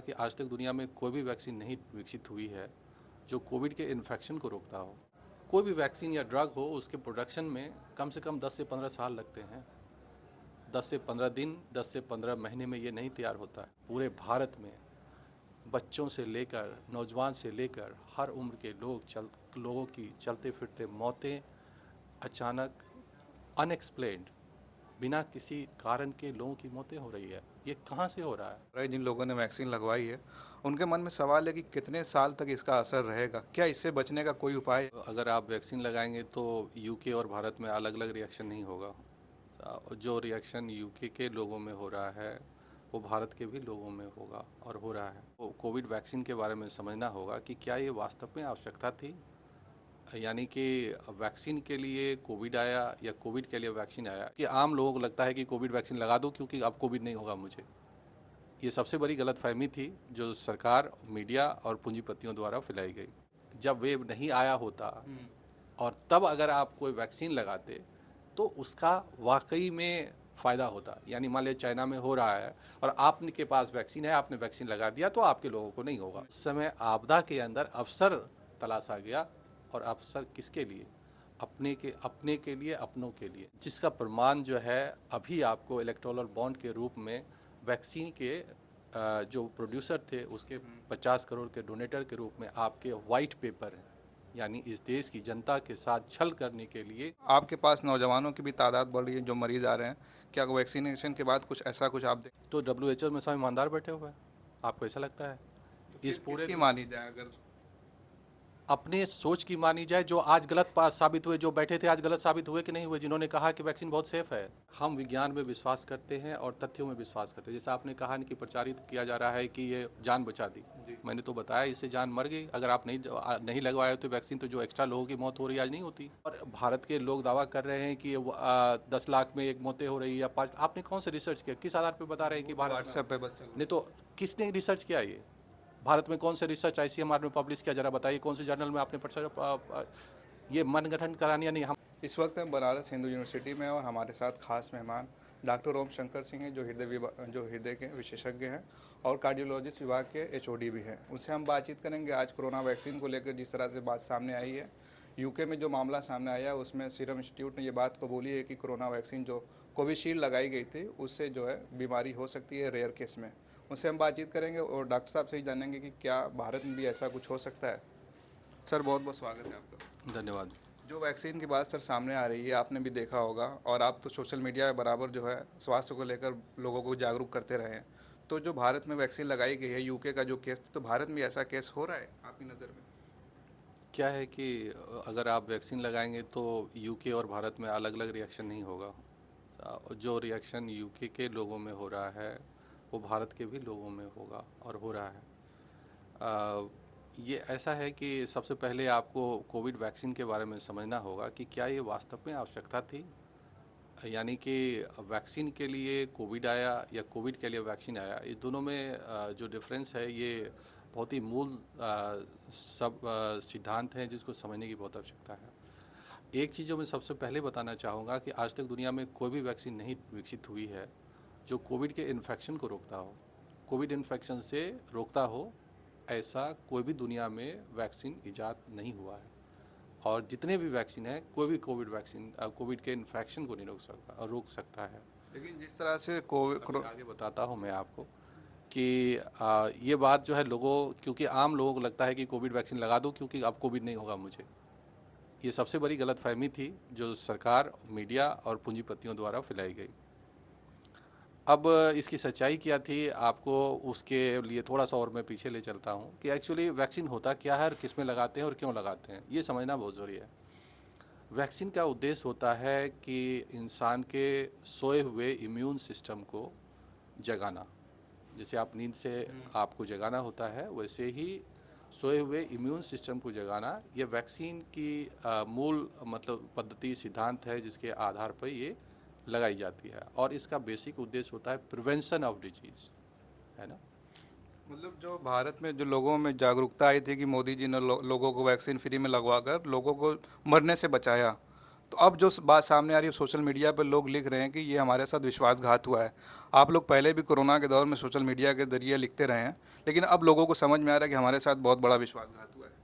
कि आज तक दुनिया में कोई भी वैक्सीन नहीं विकसित हुई है जो कोविड के इन्फेक्शन को रोकता हो। कोई भी वैक्सीन या ड्रग हो उसके प्रोडक्शन में कम से कम 10 से 15 साल लगते हैं। 10 से 15 दिन, 10 से 15 महीने में ये नहीं तैयार होता है। पूरे भारत में बच्चों से लेकर नौजवान से लेकर हर उम्र के लोगों की चलते फिरते मौतें अचानक अनएक्सप्लेन्ड बिना किसी कारण के लोगों की मौतें हो रही है। ये कहाँ से हो रहा है? रहे जिन लोगों ने वैक्सीन लगवाई है, उनके मन में सवाल है कि कितने साल तक इसका असर रहेगा? क्या इससे बचने का कोई उपाय है? अगर आप वैक्सीन लगाएंगे तो यूके और भारत में अलग अलग रिएक्शन नहीं होगा। जो रिएक्शन यूके के लोगों में हो रहा है वो भारत के भी लोगों में होगा और हो रहा है। तो कोविड वैक्सीन के बारे में समझना होगा कि क्या ये वास्तव में आवश्यकता थी, यानी कि वैक्सीन के लिए कोविड आया या कोविड के लिए वैक्सीन आया। कि आम लोगों को लगता है कि कोविड वैक्सीन लगा दो क्योंकि अब कोविड नहीं होगा मुझे। ये सबसे बड़ी गलतफहमी थी जो सरकार, मीडिया और पूंजीपतियों द्वारा फैलाई गई। जब वेव नहीं आया होता और तब अगर आप कोई वैक्सीन लगाते तो उसका वाकई में फ़ायदा होता। यानी मान लीजिए चाइना में हो रहा है और आपके पास वैक्सीन है, आपने वैक्सीन लगा दिया तो आपके लोगों को नहीं होगा। उस समय आपदा के अंदर अवसर तलाशा गया, और अवसर किसके लिए? अपने के लिए, अपनों के लिए, जिसका प्रमाण जो है अभी आपको इलेक्टोरल बॉन्ड के रूप में वैक्सीन के जो प्रोड्यूसर थे उसके 50 करोड़ के डोनेटर के रूप में आपके वाइट पेपर हैं। यानी इस देश की जनता के साथ छल करने के लिए। आपके पास नौजवानों की भी तादाद बढ़ रही है जो मरीज़ आ रहे हैं। क्या वैक्सीनेशन के बाद कुछ ऐसा कुछ आप देख तो WHO में सब ईमानदार बैठे हुए हैं, आपको ऐसा लगता है? तो इस फिर पूरे किसकी मानी जाए अगर अपने सोच की मानी जाए। जो आज गलत पास साबित हुए, जो बैठे थे आज गलत साबित हुए कि नहीं हुए, जिन्होंने कहा कि वैक्सीन बहुत सेफ है। हम विज्ञान में विश्वास करते हैं और तथ्यों में विश्वास करते हैं। जैसे आपने कहा कि प्रचारित किया जा रहा है कि ये जान बचा दी। जी। मैंने तो बताया इससे जान मर गई। अगर आप नहीं लगवाए तो वैक्सीन, तो जो एक्स्ट्रा लोगों की मौत हो रही है आज नहीं होती। और भारत के लोग दावा कर रहे हैं कि 10 लाख में एक मौतें हो रही है या 5। आपने कौन से रिसर्च किया? किस आधार पर बता रहे हैं वो कि तो भारत में? व्हाट्सएप पे बस चल रहा नहीं तो किसने रिसर्च किया? ये भारत में कौन से रिसर्च ICMR में पब्लिश किया? जरा बताइए कौन से जर्नल में आपने ये मनगठन करानी या नहीं? हम है। इस वक्त हम बनारस हिंदू यूनिवर्सिटी में हैं और हमारे साथ खास मेहमान डॉक्टर ओम शंकर सिंह हैं जो हृदय के विशेषज्ञ हैं और कार्डियोलॉजिस्ट विभाग के HOD भी हैं। उनसे हम बातचीत करेंगे आज कोरोना वैक्सीन को लेकर जिस तरह से बात सामने आई है। यूके में जो मामला सामने आया है उसमें सीरम इंस्टीट्यूट ने ये बात कबूली है कि कोरोना वैक्सीन जो कोविशील्ड लगाई गई थी उससे जो है बीमारी हो सकती है रेयर केस में। उनसे हम बातचीत करेंगे और डॉक्टर साहब से ही जानेंगे कि क्या भारत में भी ऐसा कुछ हो सकता है। सर बहुत बहुत स्वागत है आपका। धन्यवाद। जो वैक्सीन की बात सर सामने आ रही है आपने भी देखा होगा और आप तो सोशल मीडिया बराबर जो है स्वास्थ्य को लेकर लोगों को जागरूक करते रहे हैं। तो जो भारत में वैक्सीन लगाई गई है यूके का जो केस तो भारत में ऐसा केस हो रहा है आपकी नज़र में? क्या है कि अगर आप वैक्सीन लगाएंगे तो यूके और भारत में अलग अलग रिएक्शन नहीं होगा। जो रिएक्शन यूके के लोगों में हो रहा है वो भारत के भी लोगों में होगा और हो रहा है। ये ऐसा है कि सबसे पहले आपको कोविड वैक्सीन के बारे में समझना होगा कि क्या ये वास्तव में आवश्यकता थी। यानी कि वैक्सीन के लिए कोविड आया या कोविड के लिए वैक्सीन आया, इस दोनों में जो डिफरेंस है ये बहुत ही मूल सब सिद्धांत हैं जिसको समझने की बहुत आवश्यकता है। एक चीज़ जो मैं सबसे पहले बताना चाहूँगा कि आज तक दुनिया में कोई भी वैक्सीन नहीं विकसित हुई है जो कोविड के इन्फेक्शन को रोकता हो, कोविड इन्फेक्शन से रोकता हो। ऐसा कोई भी दुनिया में वैक्सीन इजाद नहीं हुआ है। और जितने भी वैक्सीन हैं, कोई भी कोविड वैक्सीन कोविड के इन्फेक्शन को नहीं रोक सकता है। लेकिन जिस तरह से अभी आगे बताता हूँ मैं आपको कि ये बात जो है क्योंकि आम लोगों को लगता है कि कोविड वैक्सीन लगा दो क्योंकि अब कोविड नहीं होगा मुझे। ये सबसे बड़ी गलतफहमी थी जो सरकार, मीडिया और पूंजीपतियों द्वारा फैलाई गई। अब इसकी सच्चाई क्या थी, आपको उसके लिए थोड़ा सा और मैं पीछे ले चलता हूँ कि एक्चुअली वैक्सीन होता क्या है और किस में लगाते हैं और क्यों लगाते हैं, ये समझना बहुत ज़रूरी है। वैक्सीन का उद्देश्य होता है कि इंसान के सोए हुए इम्यून सिस्टम को जगाना। जैसे आप नींद से आपको जगाना होता है, वैसे ही सोए हुए इम्यून सिस्टम को जगाना ये वैक्सीन की मूल मतलब पद्धति सिद्धांत है जिसके आधार पर ये लगाई जाती है। और इसका बेसिक उद्देश्य होता है प्रिवेंशन ऑफ डिजीज़, है ना। मतलब जो भारत में जो लोगों में जागरूकता आई थी कि मोदी जी ने लोगों को वैक्सीन फ्री में लगवा कर लोगों को मरने से बचाया। तो अब जो बात सामने आ रही है सोशल मीडिया पर, लोग लिख रहे हैं कि ये हमारे साथ विश्वासघात हुआ है। आप लोग पहले भी कोरोना के दौर में सोशल मीडिया के ज़रिए लिखते रहे हैं, लेकिन अब लोगों को समझ में आ रहा है कि हमारे साथ बहुत बड़ा विश्वासघात हुआ है।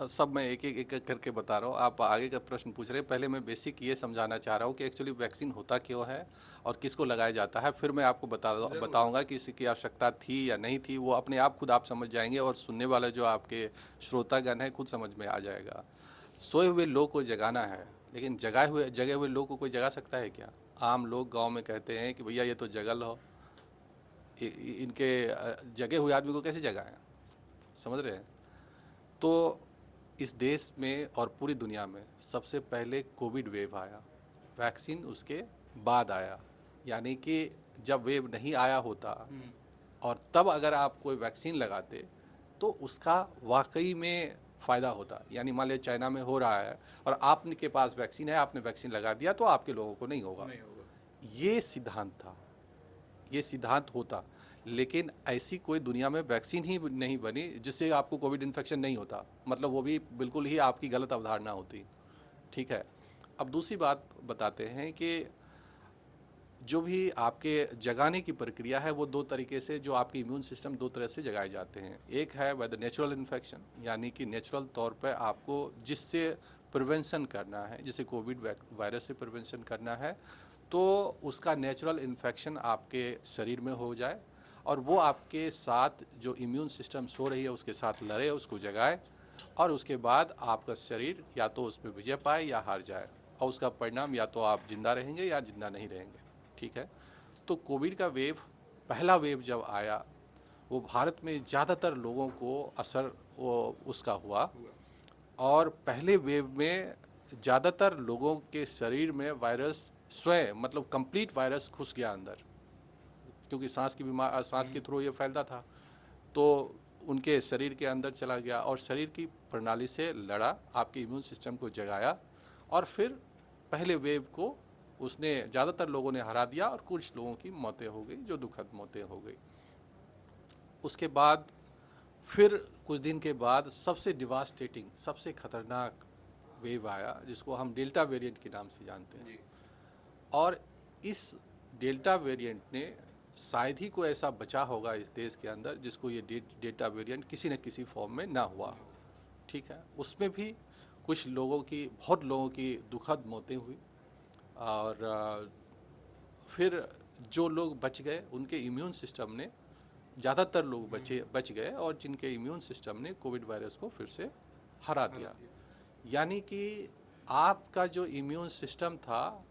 सब मैं एक-एक करके बता रहा हूँ। आप आगे का प्रश्न पूछ रहे हैं, पहले मैं बेसिक ये समझाना चाह रहा हूँ कि एक्चुअली वैक्सीन होता क्यों है और किसको लगाया जाता है, फिर मैं आपको बताऊँगा कि इसकी आवश्यकता थी या नहीं थी, वो अपने आप खुद आप समझ जाएँगे और सुनने वाला जो आपके श्रोतागण हैं, खुद समझ में आ जाएगा। सोए हुए लोग को जगाना है, लेकिन जगे हुए लोग को कोई जगा सकता है क्या? आम लोग गाँव में कहते हैं कि भैया ये तो जगल हो, इनके जगे हुए आदमी को कैसे जगाएँ? समझ रहे हैं? तो इस देश में और पूरी दुनिया में सबसे पहले कोविड वेव आया, वैक्सीन उसके बाद आया। यानी कि जब वेव नहीं आया होता और तब अगर आप कोई वैक्सीन लगाते तो उसका वाकई में फ़ायदा होता। यानी मान लिया चाइना में हो रहा है और आपके पास वैक्सीन है, आपने वैक्सीन लगा दिया तो आपके लोगों को नहीं होगा। नहीं होगा। ये सिद्धांत था, ये सिद्धांत होता, लेकिन ऐसी कोई दुनिया में वैक्सीन ही नहीं बनी जिससे आपको कोविड इन्फेक्शन नहीं होता। मतलब वो भी बिल्कुल ही आपकी गलत अवधारणा होती। ठीक है। अब दूसरी बात बताते हैं कि जो भी आपके जगाने की प्रक्रिया है वो दो तरीके से, जो आपके इम्यून सिस्टम दो तरह से जगाए जाते हैं। एक है बाय द नेचुरल इन्फेक्शन, यानी कि नेचुरल तौर पर आपको जिससे प्रिवेंशन करना है, जैसे कोविड वायरस से प्रिवेंशन करना है, तो उसका नेचुरल इन्फेक्शन आपके शरीर में हो जाए और वो आपके साथ जो इम्यून सिस्टम सो रही है उसके साथ लड़े, उसको जगाए और उसके बाद आपका शरीर या तो उसमें विजय पाए या हार जाए और उसका परिणाम या तो आप जिंदा रहेंगे या जिंदा नहीं रहेंगे। ठीक है। तो कोविड का वेव, पहला वेव जब आया, वो भारत में ज़्यादातर लोगों को असर वो उसका हुआ और पहले वेव में ज़्यादातर लोगों के शरीर में वायरस स्वयं, मतलब कंप्लीट वायरस घुस गया अंदर, क्योंकि सांस के थ्रू ये फैलता था, तो उनके शरीर के अंदर चला गया और शरीर की प्रणाली से लड़ा, आपके इम्यून सिस्टम को जगाया और फिर पहले वेव को उसने ज़्यादातर लोगों ने हरा दिया और कुछ लोगों की मौतें हो गई, जो दुखद मौतें हो गई। उसके बाद फिर कुछ दिन के बाद सबसे डिवास्टेटिंग, सबसे खतरनाक वेव आया जिसको हम डेल्टा वेरिएंट के नाम से जानते हैं। और इस डेल्टा वेरिएंट ने शायद ही कोई ऐसा बचा होगा इस देश के अंदर जिसको ये डेल्टा वेरिएंट किसी न किसी फॉर्म में ना हुआ हो। ठीक है। उसमें भी कुछ लोगों की, बहुत लोगों की दुखद मौतें हुई और फिर जो लोग बच गए उनके इम्यून सिस्टम ने, ज़्यादातर लोग बच गए और जिनके इम्यून सिस्टम ने कोविड वायरस को फिर से हरा दिया। यानी कि आपका जो इम्यून सिस्टम था,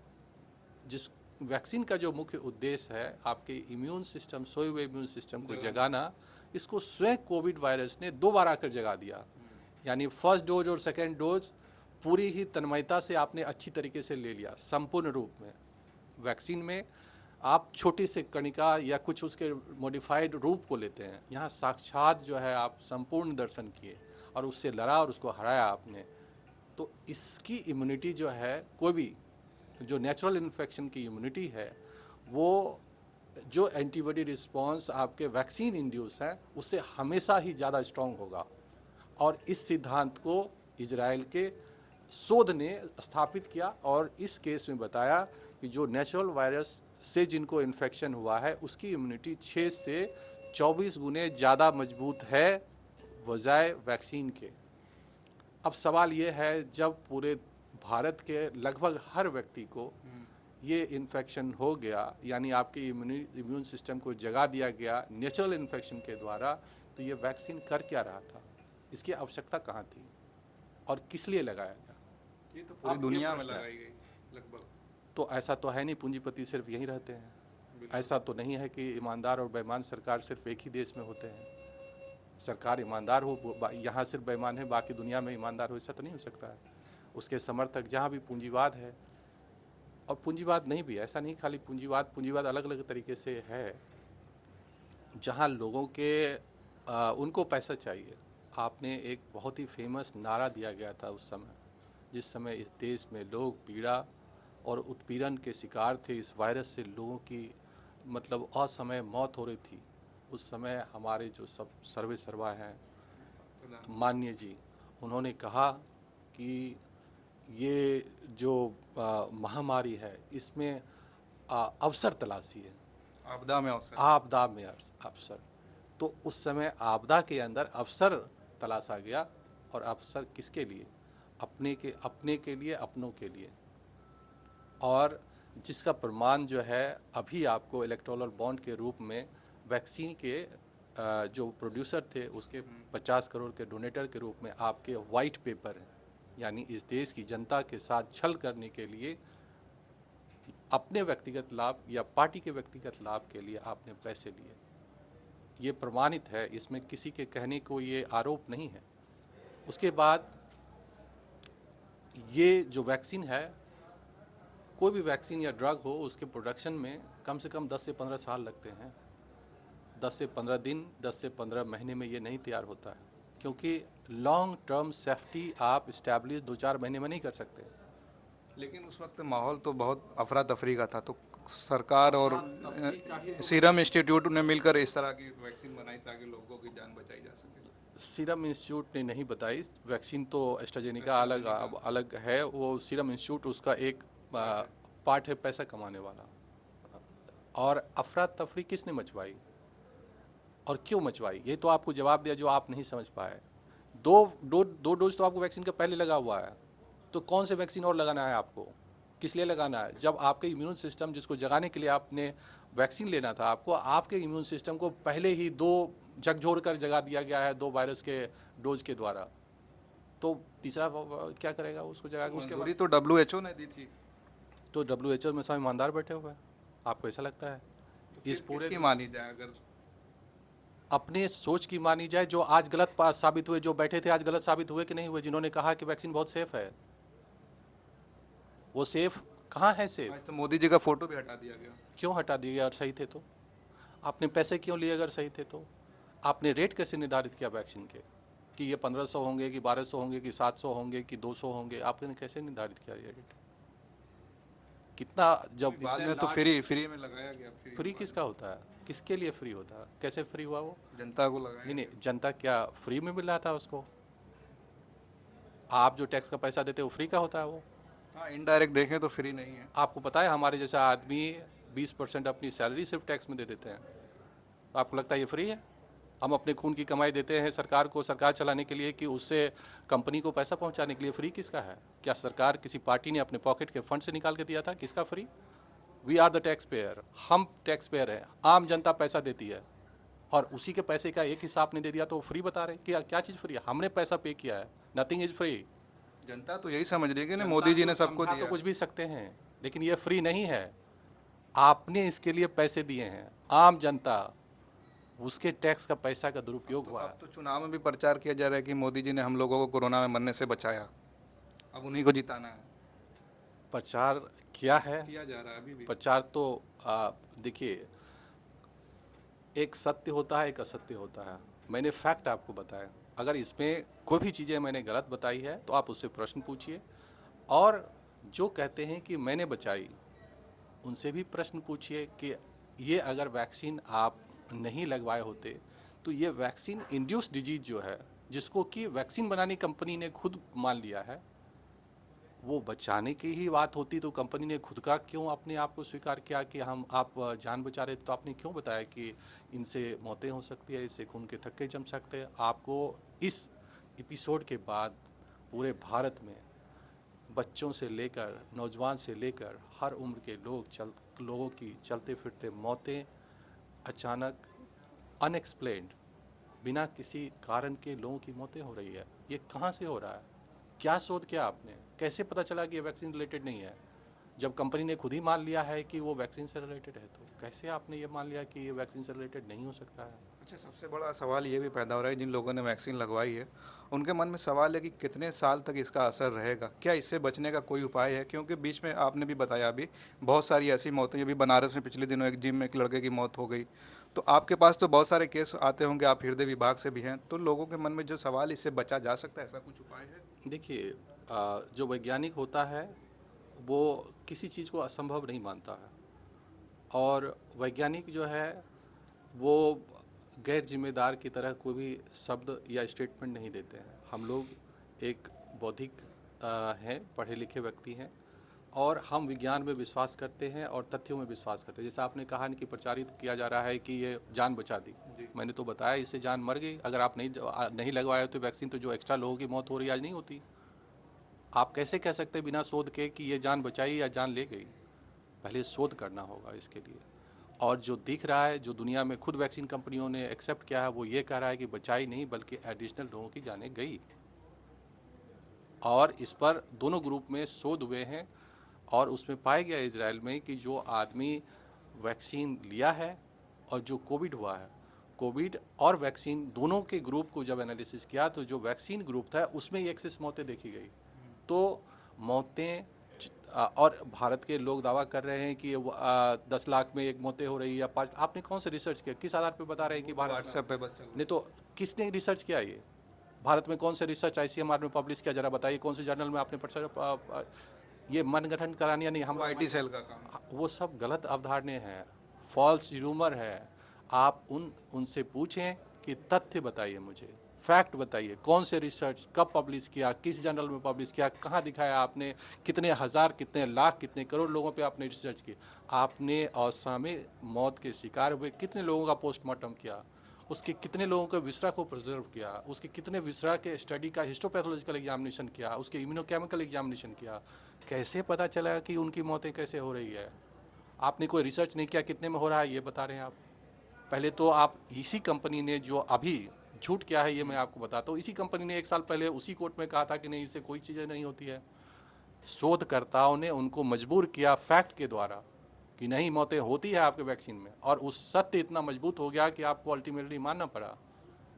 जिस वैक्सीन का जो मुख्य उद्देश्य है आपके इम्यून सिस्टम, सोए हुए इम्यून सिस्टम को जगाना, इसको स्वयं कोविड वायरस ने दो बार आकर जगा दिया। यानी फर्स्ट डोज और सेकेंड डोज पूरी ही तन्मयता से आपने अच्छी तरीके से ले लिया, संपूर्ण रूप में। वैक्सीन में आप छोटी से कणिका या कुछ उसके मॉडिफाइड रूप को लेते हैं, यहाँ साक्षात जो है आप संपूर्ण दर्शन किए और उससे लड़ा और उसको हराया आपने। तो इसकी इम्यूनिटी जो है, कोई भी जो नेचुरल इन्फेक्शन की इम्यूनिटी है, वो जो एंटीबॉडी रिस्पांस आपके वैक्सीन इंड्यूस है उससे हमेशा ही ज़्यादा स्ट्रांग होगा। और इस सिद्धांत को इजराइल के शोध ने स्थापित किया और इस केस में बताया कि जो नेचुरल वायरस से जिनको इन्फेक्शन हुआ है उसकी इम्यूनिटी 6 से 24 गुने ज़्यादा मजबूत है बजाय वैक्सीन के। अब सवाल ये है, जब पूरे भारत के लगभग हर व्यक्ति को ये इन्फेक्शन हो गया, यानी आपके इम्यून सिस्टम को जगा दिया गया नेचुरल इन्फेक्शन के द्वारा, तो ये वैक्सीन कर क्या रहा था? इसकी आवश्यकता कहाँ थी और किस लिए लगाया गया? ये तो पूरी दुनिया में लगाई गई लगभग। तो ऐसा तो है नहीं पूंजीपति सिर्फ यहीं रहते हैं। ऐसा तो नहीं है कि ईमानदार और बेईमान सरकार सिर्फ एक ही देश में होते हैं। सरकार ईमानदार हो, यहाँ सिर्फ बेईमान है, बाकी दुनिया में ईमानदार हो, ऐसा तो नहीं हो सकता है। उसके समर्थक जहाँ भी पूंजीवाद है, और पूंजीवाद नहीं भी, ऐसा नहीं खाली पूंजीवाद अलग अलग तरीके से है, जहाँ लोगों के उनको पैसा चाहिए। आपने एक बहुत ही फेमस नारा दिया गया था उस समय, जिस समय इस देश में लोग पीड़ा और उत्पीड़न के शिकार थे, इस वायरस से लोगों की मतलब असमय मौत हो रही थी। उस समय हमारे जो सब सर्वे सर्वा हैं माननीय जी, उन्होंने कहा कि ये जो महामारी है इसमें अवसर तलाशी है, आपदा में अवसर। आपदा में अवसर। तो उस समय आपदा के अंदर अवसर तलाशा गया, और अवसर किसके लिए? अपने के लिए, अपनों के लिए। और जिसका प्रमाण जो है अभी आपको इलेक्टोरल बॉन्ड के रूप में वैक्सीन के जो प्रोड्यूसर थे उसके 50 करोड़ के डोनेटर के रूप में आपके वाइट पेपर हैं, यानी इस देश की जनता के साथ छल करने के लिए, अपने व्यक्तिगत लाभ या पार्टी के व्यक्तिगत लाभ के लिए आपने पैसे लिए। ये प्रमाणित है, इसमें किसी के कहने को ये आरोप नहीं है। उसके बाद ये जो वैक्सीन है, कोई भी वैक्सीन या ड्रग हो उसके प्रोडक्शन में कम से कम 10 से 15 साल लगते हैं। 10 से 15 दिन, 10 से 15 महीने में ये नहीं तैयार होता है, क्योंकि लॉन्ग टर्म सेफ्टी आप इस्टेब्लिश 2-4 महीने में नहीं कर सकते। लेकिन उस वक्त माहौल तो बहुत अफरा तफरी का था, तो सरकार और सीरम इंस्टीट्यूट ने मिलकर इस तरह की वैक्सीन बनाई ताकि लोगों की जान बचाई जा सके। सीरम इंस्टीट्यूट ने नहीं बताई, वैक्सीन तो एस्ट्राजेनिका अलग है। वो सीरम इंस्टीट्यूट उसका एक पार्ट है पैसा कमाने वाला। और अफरा तफरी किसने मचवाई और क्यों मचवाई, ये तो आपको जवाब दिया जो आप नहीं समझ पाए। दो डोज तो आपको वैक्सीन का पहले लगा हुआ है, तो कौन से वैक्सीन और लगाना है आपको? किस लिए लगाना है? जब आपके इम्यून सिस्टम जिसको जगाने के लिए आपने वैक्सीन लेना था, आपको आपके इम्यून सिस्टम को पहले ही 2 झकझोर कर जगा दिया गया है 2 वायरस के डोज के द्वारा। तो तीसरा क्या करेगा उसको जगा के? उसके मंजूरी तो WHO ने दी थी, तो WHO में सब ईमानदार बैठे हुए हैं, आपको ऐसा लगता है? तो इस पूरे किसकी मानी जाए? अगर अपने सोच की मानी जाए, जो आज गलत साबित हुए, जो बैठे थे आज गलत साबित हुए कि नहीं हुए? जिन्होंने कहा कि वैक्सीन बहुत सेफ है, वो सेफ कहाँ है? सेफ आज तो मोदी जी का फोटो भी हटा दिया गया। क्यों हटा दिए अगर सही थे तो? आपने पैसे क्यों लिए अगर सही थे तो? आपने रेट कैसे निर्धारित किया वैक्सीन के कि ये 1500 होंगे कि 1200 होंगे कि 700 होंगे कि 200 होंगे? आपने कैसे निर्धारित किया ये रेट? कितना जब बाद में तो फ्री में लगाया गया। फ्री किसका होता है? किसके लिए फ्री होता है? कैसे फ्री हुआ वो? जनता को लगाया। नहीं, जनता क्या फ्री में मिल रहा था उसको? आप जो टैक्स का पैसा देते हो फ्री का होता है वो? हाँ, इनडायरेक्ट देखें तो फ्री नहीं है। आपको पता है हमारे जैसा आदमी 20% अपनी सैलरी सिर्फ टैक्स में दे देते हैं, तो आपको लगता है ये फ्री है? हम अपने खून की कमाई देते हैं सरकार को, सरकार चलाने के लिए कि उससे कंपनी को पैसा पहुंचाने के लिए। फ्री किसका है? क्या सरकार किसी पार्टी ने अपने पॉकेट के फंड से निकाल के दिया था? किसका free? We are the tax payer, हम टैक्स पेयर हैं, आम जनता पैसा देती है, और उसी के पैसे का एक हिस्सा आपने दे दिया तो फ्री बता रहे? क्या चीज़ फ्री है? हमने पैसा पे किया है, नथिंग इज फ्री। जनता तो यही समझ रही है कि नहीं, मोदी जी ने सबको समझा दिया। तो कुछ भी सकते हैं, लेकिन ये फ्री नहीं है। आपने इसके लिए पैसे दिए हैं, आम जनता, उसके टैक्स का पैसा का दुरुपयोग हुआ है। अब तो चुनाव में भी प्रचार किया जा रहा है कि मोदी जी ने हम लोगों को कोरोना में मरने से बचाया, अब उन्हीं को जिताना है। प्रचार किया है, किया जा रहा है अभी भी। प्रचार तो देखिए, एक सत्य होता है, एक असत्य होता है। मैंने फैक्ट आपको बताया, अगर इसमें कोई भी चीज़ें मैंने गलत बताई है तो आप उससे प्रश्न पूछिए, और जो कहते हैं कि मैंने बचाई उनसे भी प्रश्न पूछिए कि ये अगर वैक्सीन आप नहीं लगवाए होते तो ये वैक्सीन इंड्यूस डिजीज जो है, जिसको कि वैक्सीन बनाने कंपनी ने खुद मान लिया है, वो बचाने की ही बात होती तो कंपनी ने खुद का क्यों अपने आप को स्वीकार किया कि हम आप जान बचा रहे? तो आपने क्यों बताया कि इनसे मौतें हो सकती है, इससे खून के थक्के जम सकते हैं? आपको इस एपिसोड के बाद पूरे भारत में बच्चों से लेकर नौजवान से लेकर हर उम्र के लोगों की चलते फिरते मौतें अचानक, अनएक्सप्लेन्ड, बिना किसी कारण के लोगों की मौतें हो रही है। ये कहाँ से हो रहा है? क्या शोध किया आपने? कैसे पता चला कि ये वैक्सीन रिलेटेड नहीं है? जब कंपनी ने खुद ही मान लिया है कि वो वैक्सीन से रिलेटेड है, तो कैसे आपने ये मान लिया कि ये वैक्सीन से रिलेटेड नहीं हो सकता है? अच्छा, सबसे बड़ा सवाल ये भी पैदा हो रहा है, जिन लोगों ने वैक्सीन लगवाई है उनके मन में सवाल है कि कितने साल तक इसका असर रहेगा, क्या इससे बचने का कोई उपाय है? क्योंकि बीच में आपने भी बताया अभी बहुत सारी ऐसी मौतें, अभी बनारस में पिछले दिनों एक जिम में एक लड़के की मौत हो गई। तो आपके पास तो बहुत सारे केस आते होंगे, आप हृदय विभाग से भी हैं, तो लोगों के मन में जो सवाल, इससे बचा जा सकता है, ऐसा कुछ उपाय है? देखिए, जो वैज्ञानिक होता है वो किसी चीज़ को असंभव नहीं मानता है, और वैज्ञानिक जो है वो गैर जिम्मेदार की तरह कोई भी शब्द या स्टेटमेंट नहीं देते हैं। हम लोग एक बौद्धिक हैं, पढ़े लिखे व्यक्ति हैं और हम विज्ञान में विश्वास करते हैं और तथ्यों में विश्वास करते हैं। जैसे आपने कहा कि प्रचारित किया जा रहा है कि ये जान बचा दी। जी। मैंने तो बताया इससे जान मर गई। अगर आप नहीं लगवाए तो वैक्सीन, तो जो एक्स्ट्रा लोगों की मौत हो रही है आज नहीं होती। आप कैसे कह सकते हैं बिना शोध के कि ये जान बचाई या जान ले गई? पहले शोध करना होगा इसके लिए। और जो दिख रहा है, जो दुनिया में खुद वैक्सीन कंपनियों ने एक्सेप्ट किया है, वो ये कह रहा है कि बचाई नहीं बल्कि एडिशनल लोगों की जानें गई। और इस पर दोनों ग्रुप में शोध हुए हैं और उसमें पाया गया इजराइल में कि जो आदमी वैक्सीन लिया है और जो कोविड हुआ है, कोविड और वैक्सीन दोनों के ग्रुप को जब एनालिसिस किया तो जो वैक्सीन ग्रुप था उसमें ही एक्सेस मौतें देखी गई। तो मौतें और भारत के लोग दावा कर रहे हैं कि 10 लाख में एक मौतें हो रही है या 5। आपने कौन से रिसर्च किया? किस आधार पे बता रहे हैं कि भारत में? व्हाट्सएप पे बस चल नहीं तो किसने रिसर्च किया? ये भारत में कौन से रिसर्च आईसीएमआर में पब्लिश किया? जरा बताइए कौन से जर्नल में आपने ये मनगढ़ंत करानी या नहीं? हम आईटी सेल का काम। वो सब गलत अवधारणाएं हैं, फॉल्स रूमर है। आप उनसे पूछें कि तथ्य बताइए, मुझे फैक्ट बताइए, कौन से रिसर्च कब पब्लिश किया, किस जर्नल में पब्लिश किया, कहाँ दिखाया आपने, कितने हज़ार, कितने लाख, कितने करोड़ लोगों पे आपने रिसर्च की, आपने औसा में मौत के शिकार हुए कितने लोगों का पोस्टमार्टम किया, उसके कितने लोगों के विसरा को प्रिजर्व किया, उसके कितने विसरा के स्टडी का हिस्टोपैथोलॉजिकल एग्जामिनेशन किया, उसके इम्यूनोकेमिकल एग्जामिनेशन किया। कैसे पता चला कि उनकी मौतें कैसे हो रही है? आपने कोई रिसर्च नहीं किया, कितने में हो रहा है ये बता रहे हैं आप। पहले तो आप इसी कंपनी ने जो अभी झूठ किया है ये मैं आपको बताता हूँ, इसी कंपनी ने 1 साल पहले उसी कोर्ट में कहा था कि नहीं, इससे कोई चीज़ें नहीं होती है। शोधकर्ताओं ने उनको मजबूर किया फैक्ट के द्वारा कि नहीं, मौतें होती है आपके वैक्सीन में, और उस सत्य इतना मजबूत हो गया कि आपको अल्टीमेटली मानना पड़ा।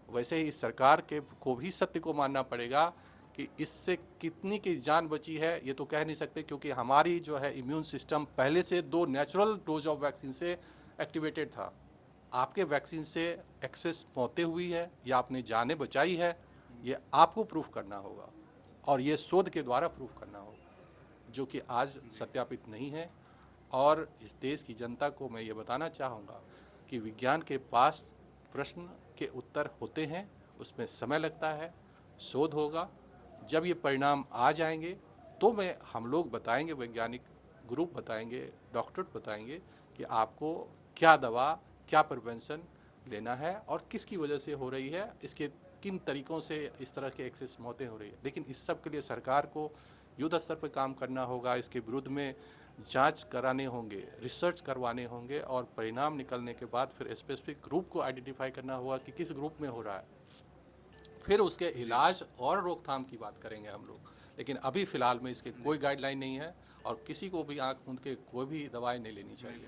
वैसे ही सरकार के को भी सत्य को मानना पड़ेगा कि इससे कितनी की जान बची है ये तो कह नहीं सकते, क्योंकि हमारी जो है इम्यून सिस्टम पहले से 2 नेचुरल डोज ऑफ वैक्सीन से एक्टिवेटेड था। आपके वैक्सीन से एक्सेस मौतें हुई है या आपने जानें बचाई है, ये आपको प्रूफ करना होगा और ये शोध के द्वारा प्रूफ करना होगा, जो कि आज सत्यापित नहीं है। और इस देश की जनता को मैं ये बताना चाहूँगा कि विज्ञान के पास प्रश्न के उत्तर होते हैं, उसमें समय लगता है, शोध होगा। जब ये परिणाम आ जाएंगे तो हम लोग बताएंगे, वैज्ञानिक ग्रुप बताएंगे, डॉक्टर बताएंगे कि आपको क्या दवा, क्या प्रिवेंशन लेना है और किसकी वजह से हो रही है, इसके किन तरीक़ों से इस तरह के एक्सेस मौतें हो रही है। लेकिन इस सब के लिए सरकार को युद्ध स्तर पर काम करना होगा, इसके विरुद्ध में जांच कराने होंगे, रिसर्च करवाने होंगे और परिणाम निकलने के बाद फिर स्पेसिफिक ग्रुप को आइडेंटिफाई करना होगा कि किस ग्रुप में हो रहा है, फिर उसके इलाज और रोकथाम की बात करेंगे हम लोग। लेकिन अभी फ़िलहाल में इसके कोई गाइडलाइन नहीं है और किसी को भी आँख मूंद के कोई भी दवाई नहीं लेनी चाहिए।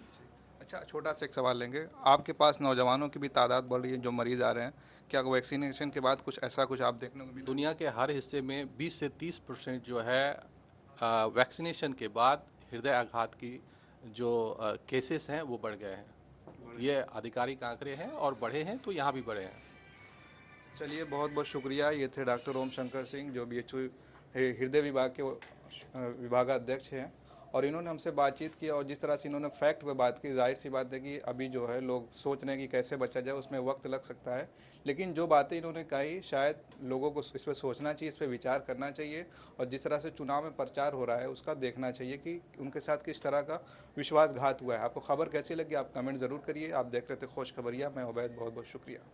अच्छा, छोटा सा एक सवाल लेंगे। आपके पास नौजवानों की भी तादाद बढ़ रही है जो मरीज़ आ रहे हैं। क्या वैक्सीनेशन के बाद कुछ ऐसा कुछ आप देखने को मिला? दुनिया के हर हिस्से में 20 से 30% जो है वैक्सीनेशन के बाद हृदय आघात की जो केसेस हैं वो बढ़ गए हैं। ये आधिकारिक आंकड़े हैं और बढ़े हैं, तो यहाँ भी बढ़े हैं। चलिए, बहुत बहुत शुक्रिया। ये थे डॉक्टर ओम शंकर सिंह, जो BHU हृदय विभाग के विभागाध्यक्ष हैं, और इन्होंने हमसे बातचीत की और जिस तरह से इन्होंने फैक्ट पे बात की, जाहिर सी बात है कि अभी जो है लोग सोच रहे हैं कि कैसे बचा जाए, उसमें वक्त लग सकता है। लेकिन जो बातें इन्होंने कही, शायद लोगों को इस पर सोचना चाहिए, इस पर विचार करना चाहिए, और जिस तरह से चुनाव में प्रचार हो रहा है उसका देखना चाहिए कि उनके साथ किस तरह का विश्वासघात हुआ है। आपको खबर कैसी लगी आप कमेंट ज़रूर करिए। आप देख रहे थे खोज खबरिया, मैं उबैद, बहुत बहुत शुक्रिया।